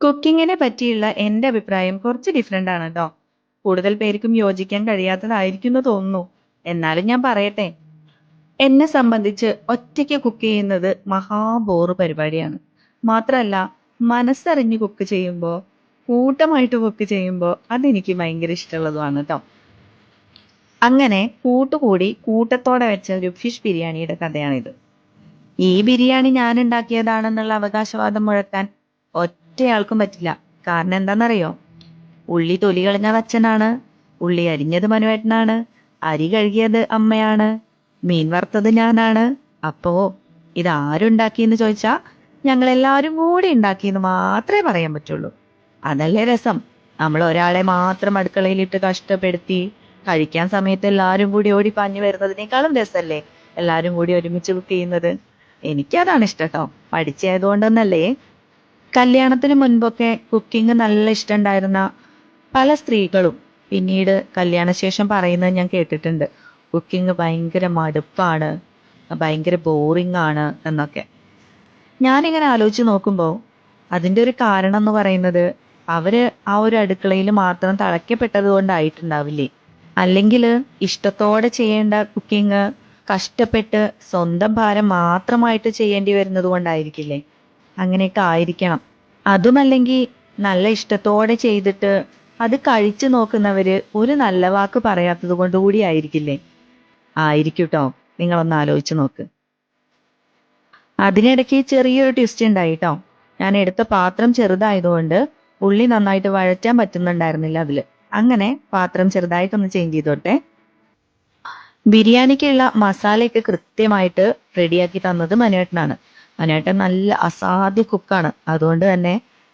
കുക്കിങ്ങിനെ പറ്റിയുള്ള എൻ്റെ അഭിപ്രായം കുറച്ച് ഡിഫറെൻ്റ് ആണ് കേട്ടോ. കൂടുതൽ പേർക്കും യോജിക്കാൻ കഴിയാത്തതായിരിക്കും എന്ന് തോന്നുന്നു. എന്നാലും ഞാൻ പറയട്ടെ, എന്നെ സംബന്ധിച്ച് ഒറ്റയ്ക്ക് കുക്ക് ചെയ്യുന്നത് മഹാബോറ് പരിപാടിയാണ്. മാത്രമല്ല, മനസ്സറിഞ്ഞ് കുക്ക് ചെയ്യുമ്പോൾ, കൂട്ടമായിട്ട് കുക്ക് ചെയ്യുമ്പോൾ അതെനിക്ക് ഭയങ്കര ഇഷ്ടമുള്ളതുമാണ് കേട്ടോ. അങ്ങനെ കൂട്ടുകൂടി കൂട്ടത്തോടെ വെച്ച ഒരു ഫിഷ് ബിരിയാണിയുടെ കഥയാണിത്. ഈ ബിരിയാണി ഞാൻ ഉണ്ടാക്കിയതാണെന്നുള്ള അവകാശവാദം മുഴക്കാൻ ഒറ്റയാൾക്കും പറ്റില്ല. കാരണം എന്താണെന്നറിയോ? ഉള്ളി തൊലി കളഞ്ഞത് അച്ഛനാണ്, ഉള്ളി അരിഞ്ഞത് മനുവേട്ടനാണ്, അരി കഴുകിയത് അമ്മയാണ്, മീൻ വറുത്തത് ഞാനാണ്. അപ്പോ ഇതാരുണ്ടാക്കിയെന്ന് ചോദിച്ചാ ഞങ്ങളെല്ലാവരും കൂടി ഉണ്ടാക്കിയെന്ന് മാത്രമേ പറയാൻ പറ്റുള്ളൂ. അതല്ലേ രസം. നമ്മൾ ഒരാളെ മാത്രം അടുക്കളയിലിട്ട് കഷ്ടപ്പെടുത്തി കഴിക്കാൻ സമയത്ത് എല്ലാവരും കൂടി ഓടി പാഞ്ഞു വരുന്നതിനേക്കാളും രസമല്ലേ എല്ലാവരും കൂടി ഒരുമിച്ച് കുക്ക് ചെയ്യുന്നത്. എനിക്കതാണ് ഇഷ്ടം കേട്ടോ, പഠിച്ചതുകൊണ്ടൊന്നല്ലേ. കല്യാണത്തിന് മുൻപൊക്കെ കുക്കിംഗ് നല്ല ഇഷ്ടമുണ്ടായിരുന്ന പല സ്ത്രീകളും പിന്നീട് കല്യാണശേഷം പറയുന്നത് ഞാൻ കേട്ടിട്ടുണ്ട്. കുക്കിംഗ് ഭയങ്കര മടുപ്പാണ്, ഭയങ്കര ബോറിംഗ് ആണ് എന്നൊക്കെ. ഞാനിങ്ങനെ ആലോചിച്ച് നോക്കുമ്പോൾ അതിൻ്റെ ഒരു കാരണം എന്ന് പറയുന്നത് അവര് ആ ഒരു അടുക്കളയിൽ മാത്രം തളയ്ക്കപ്പെട്ടത് കൊണ്ടായിട്ടുണ്ടാവില്ലേ. അല്ലെങ്കിൽ ഇഷ്ടത്തോടെ ചെയ്യേണ്ട കുക്കിംഗ് കഷ്ടപ്പെട്ട് സ്വന്തം ഭാരം മാത്രമായിട്ട് ചെയ്യേണ്ടി വരുന്നത് കൊണ്ടായിരിക്കില്ലേ. അങ്ങനെയൊക്കെ ആയിരിക്കണം. അതുമല്ലെങ്കിൽ നല്ല ഇഷ്ടത്തോടെ ചെയ്തിട്ട് അത് കഴിച്ചു നോക്കുന്നവര് ഒരു നല്ല വാക്ക് പറയാത്തത് കൊണ്ട് കൂടി ആയിരിക്കില്ലേ. ആയിരിക്കൂട്ടോ, നിങ്ങളൊന്ന് ആലോചിച്ച് നോക്ക്. അതിനിടയ്ക്ക് ചെറിയൊരു ട്വിസ്റ്റ് ഉണ്ടായിട്ടോ. ഞാൻ എടുത്ത പാത്രം ചെറുതായതുകൊണ്ട് ഉള്ളി നന്നായിട്ട് വഴറ്റാൻ പറ്റുന്നുണ്ടായിരുന്നില്ല അതില്. അങ്ങനെ പാത്രം ചെറുതായിട്ടൊന്ന് ചേഞ്ച് ചെയ്തോട്ടെ. ബിരിയാണിക്കുള്ള മസാലയൊക്കെ കൃത്യമായിട്ട് റെഡിയാക്കി തന്നത് മനുവേട്ടനാണ്. മനുവേട്ടൻ നല്ല അസാധ്യ കുക്കാണ്. അതുകൊണ്ട് തന്നെ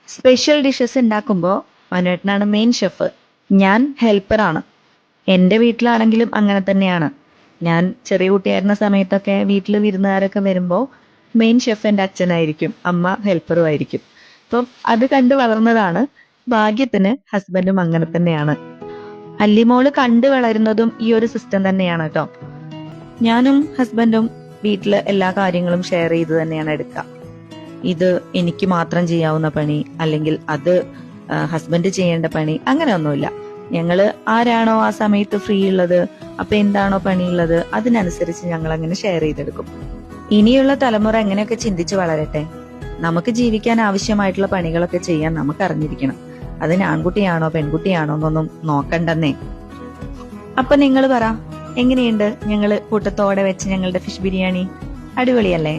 സ്പെഷ്യൽ ഡിഷസ് ഉണ്ടാക്കുമ്പോൾ മനുവേട്ടനാണ് മെയിൻ ഷെഫ്, ഞാൻ ഹെൽപ്പറാണ്. എൻ്റെ വീട്ടിലാണെങ്കിലും അങ്ങനെ തന്നെയാണ്. ഞാൻ ചെറിയ കുട്ടിയായിരുന്ന സമയത്തൊക്കെ വീട്ടിൽ വിരുന്നുകാരൊക്കെ വരുമ്പോൾ മെയിൻ ഷെഫ് എൻ്റെ അച്ഛനായിരിക്കും, അമ്മ ഹെൽപ്പറും ആയിരിക്കും. അപ്പം അത് കണ്ടു വളർന്നതാണ്. ഭാഗ്യത്തിന് ഹസ്ബൻഡും അങ്ങനെ തന്നെയാണ്. അല്ലിമോള് കണ്ടു വളരുന്നതും ഈ ഒരു സിസ്റ്റം തന്നെയാണ് കേട്ടോ. ഞാനും ഹസ്ബൻഡും വീട്ടില് എല്ലാ കാര്യങ്ങളും ഷെയർ ചെയ്ത് തന്നെയാണ് എടുക്കുക. ഇത് എനിക്ക് മാത്രം ചെയ്യാവുന്ന പണി അല്ലെങ്കിൽ അത് ഹസ്ബൻഡ് ചെയ്യേണ്ട പണി അങ്ങനെ ഒന്നുമില്ല. ഞങ്ങള് ആരാണോ ആ സമയത്ത് ഫ്രീ ഉള്ളത്, അപ്പൊ എന്താണോ പണിയുള്ളത് അതിനനുസരിച്ച് ഞങ്ങൾ അങ്ങനെ ഷെയർ ചെയ്തെടുക്കും. ഇനിയുള്ള തലമുറ എങ്ങനെയൊക്കെ ചിന്തിച്ച് വളരട്ടെ. നമുക്ക് ജീവിക്കാൻ ആവശ്യമായിട്ടുള്ള പണികളൊക്കെ ചെയ്യാൻ നമുക്ക് അറിഞ്ഞിരിക്കണം. അതിന് ആൺകുട്ടിയാണോ പെൺകുട്ടിയാണോ എന്നൊന്നും നോക്കണ്ടെന്നേ. അപ്പൊ നിങ്ങൾ പറ, എങ്ങനെയുണ്ട് ഞങ്ങള് കൂട്ടത്തോടെ വെച്ച് ഞങ്ങളുടെ ഫിഷ് ബിരിയാണി? അടിപൊളിയല്ലേ?